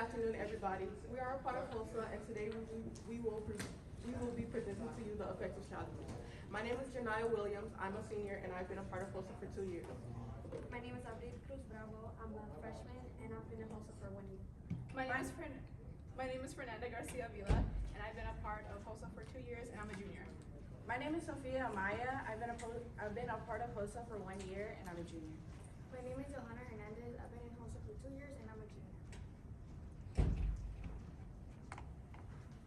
afternoon, everybody. We are a part of HOSA, and today we will be presenting to you the effects of child abuse. My name is Janaya Williams. I'm a senior, and I've been a part of HOSA for 2 years. My name is Abril Cruz Bravo. I'm a freshman, and I've been in HOSA for 1 year. My name is Fernanda Garcia Vila, and I've been a part of HOSA for 2 years, and I'm a junior. My name is Sofia Amaya. I've been a part of HOSA for 1 year, and I'm a junior. My name is Johanna Hernandez. I've been in HOSA for 2 years, and I'm a junior.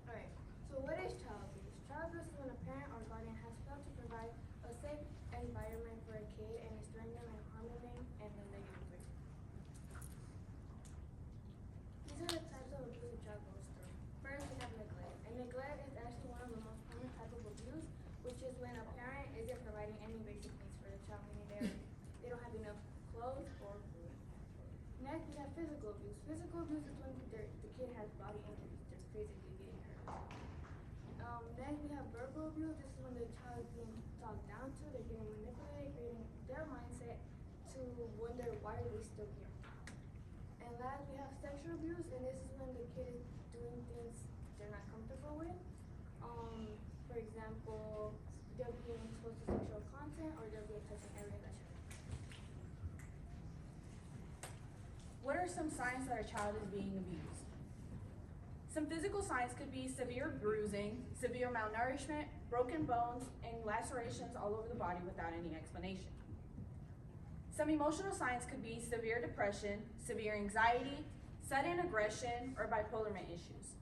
Alright, so what is child abuse? Child abuse is when a parent or guardian has failed to provide a safe environment for a kid and is threatening them and harming them in a negative way. These are the types of abuse a child goes through. First, we have neglect. And neglect is actually one of the most common types of abuse, which is when a parent isn't providing any basic needs for the child, meaning they don't have enough clothes or food. Next, we have physical abuse. Physical abuse is when the kid has body injuries, they're physically getting hurt. Next, we have verbal abuse. This is when the child is being talked down to, they're getting manipulated, creating their mindset to wonder why are they still here. And last, we have sexual abuse, and this is when the kid is doing things they're not comfortable with. For example, they're being exposed to sexual content, or they're being touched in areas that shouldn't. What are some signs that a child is being abused? Some physical signs could be severe bruising, severe malnourishment, broken bones, and lacerations all over the body without any explanation. Some emotional signs could be severe depression, severe anxiety, sudden aggression, or bipolar issues.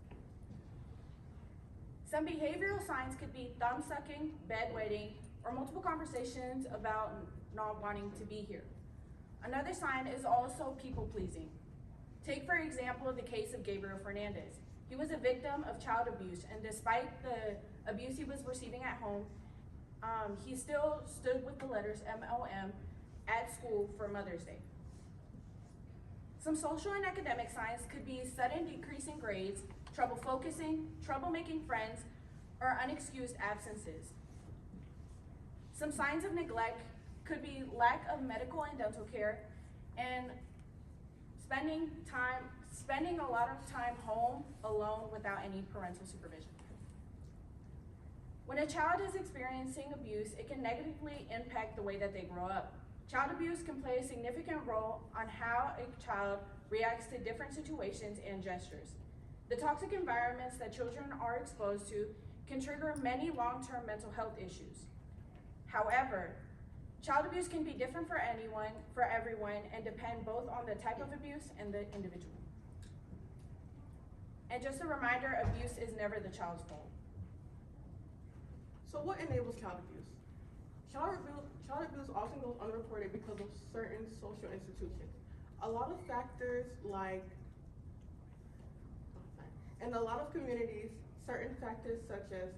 Some behavioral signs could be thumb sucking, bedwetting, or multiple conversations about not wanting to be here. Another sign is also people pleasing. Take, for example, the case of Gabriel Fernandez. He was a victim of child abuse, and despite the abuse he was receiving at home, he still stood with the letters MOM at school for Mother's Day. Some social and academic signs could be sudden decrease in grades, trouble focusing, trouble making friends, or unexcused absences. Some signs of neglect could be lack of medical and dental care, and spending a lot of time home alone without any parental supervision. When a child is experiencing abuse, it can negatively impact the way that they grow up. Child abuse can play a significant role on how a child reacts to different situations and gestures. The toxic environments that children are exposed to can trigger many long-term mental health issues. However, child abuse can be different for everyone, and depend both on the type of abuse and the individual. And just a reminder, abuse is never the child's fault. So what enables child abuse? Child abuse often goes unreported because of certain social institutions. A lot of factors in a lot of communities, certain factors such as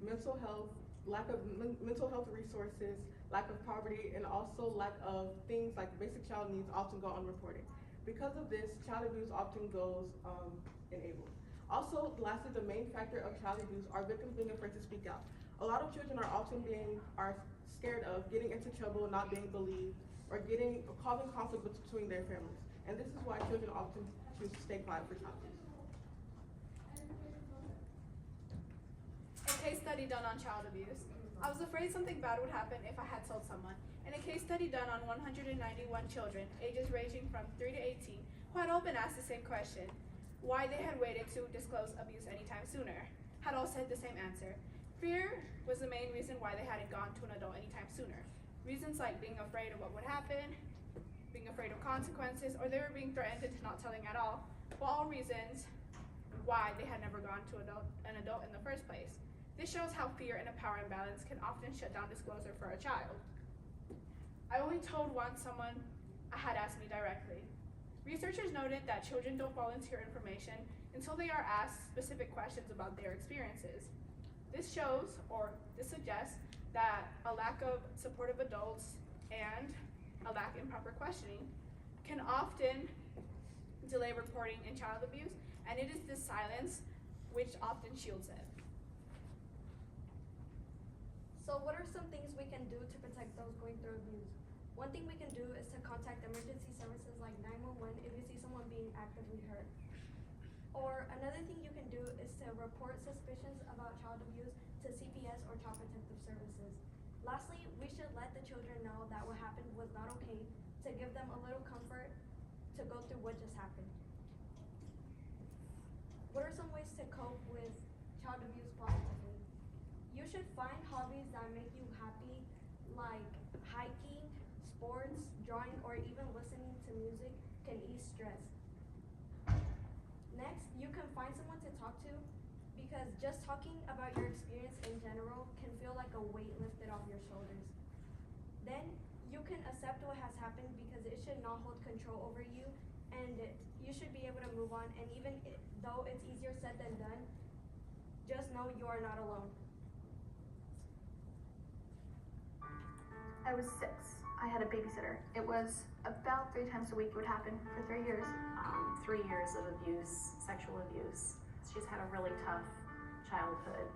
mental health, lack of mental health resources, lack of poverty, and also lack of things like basic child needs often go unreported. Because of this, child abuse often goes enabled. Also, lastly, the main factor of child abuse are victims being afraid to speak out. A lot of children are often scared of getting into trouble, not being believed, or causing conflict between their families. And this is why children often choose to stay quiet for child abuse. A case study done on child abuse. I was afraid something bad would happen if I had told someone. In a case study done on 191 children, ages ranging from 3 to 18, who had all been asked the same question, why they had waited to disclose abuse anytime sooner, had all said the same answer. Fear was the main reason why they hadn't gone to an adult anytime sooner. Reasons like being afraid of what would happen, being afraid of consequences, or they were being threatened into not telling at all, were all reasons why they had never gone to an adult in the first place. This shows how fear and a power imbalance can often shut down disclosure for a child. I only told once someone had asked me directly. Researchers noted that children don't volunteer information until they are asked specific questions about their experiences. This suggests that a lack of supportive adults and a lack in proper questioning can often delay reporting in child abuse, and it is this silence which often shields it. So what are some things we can do to protect those going through abuse? One thing we can do is to contact emergency services like 911 if you see someone being actively hurt. Or another thing you can do is to report suspicions about child abuse to CPS or Child Protective Services. Lastly, we should let the children know that what happened was not okay, to give them a little comfort to go through what just happened. What are some ways to cope with child abuse positively? You should find hobbies that make you happy, like hiking, sports, drawing, or even listening to music can ease stress. Next, you can find someone to talk to, because just talking about your experience in general can feel like a weight lifted off your shoulders. Then, you can accept what has happened, because it should not hold control over you, and you should be able to move on. And even though it's easier said than done, just know you are not alone. I was 6. I had a babysitter. It was about 3 times a week. It would happen for 3 years. 3 years of abuse, sexual abuse. She's had a really tough childhood.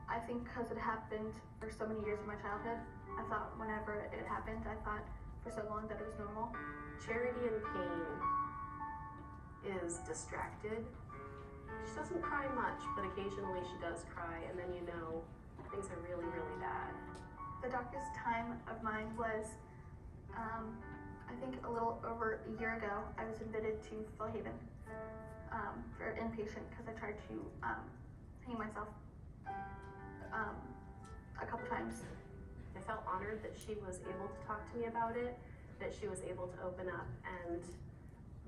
I think because it happened for so many years of my childhood, I thought whenever it happened, I thought for so long that it was normal. Charity in pain is distracted. She doesn't cry much, but occasionally she does cry, and then you know things are really, really bad. The darkest time of mine was, I think a little over a year ago. I was admitted to Philhaven for inpatient because I tried to hang myself a couple times. I felt honored that she was able to talk to me about it, that she was able to open up, and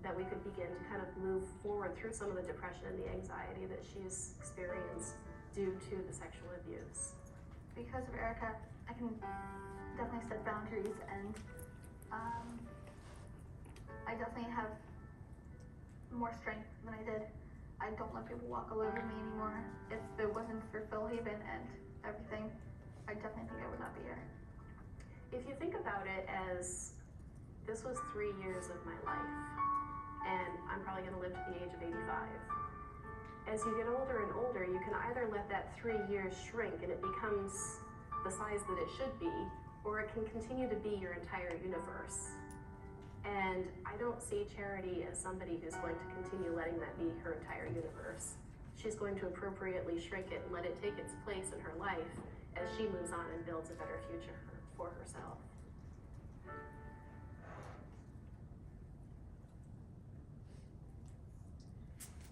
that we could begin to kind of move forward through some of the depression and the anxiety that she's experienced due to the sexual abuse. Because of Erica, I can definitely set boundaries, and I definitely have more strength than I did. I don't let people walk all over me anymore. If it wasn't for Philhaven and everything, I definitely think I would not be here. If you think about it as, this was 3 years of my life, and I'm probably gonna live to the age of 85. As you get older and older, you can either let that 3 years shrink and it becomes the size that it should be, or it can continue to be your entire universe. And I don't see Charity as somebody who's going to continue letting that be her entire universe. She's going to appropriately shrink it and let it take its place in her life as she moves on and builds a better future for herself.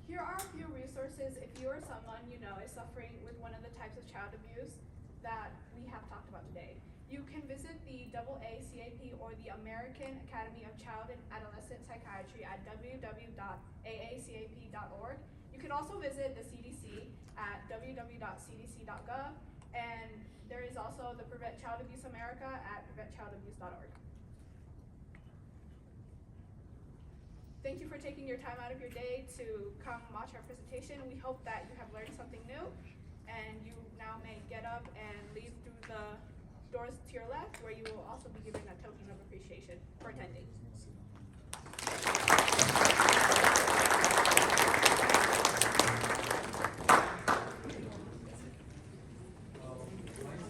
Here are a few resources if you or someone you know is suffering with one of the types of child abuse that we have talked about today. You can visit the AACAP or the American Academy of Child and Adolescent Psychiatry at www.aacap.org. You can also visit the CDC at www.cdc.gov, and there is also the Prevent Child Abuse America at preventchildabuse.org. Thank you for taking your time out of your day to come watch our presentation. We hope that you have learned something new, and you now may get up and leave through the doors to your left, where you will also be given a token of appreciation.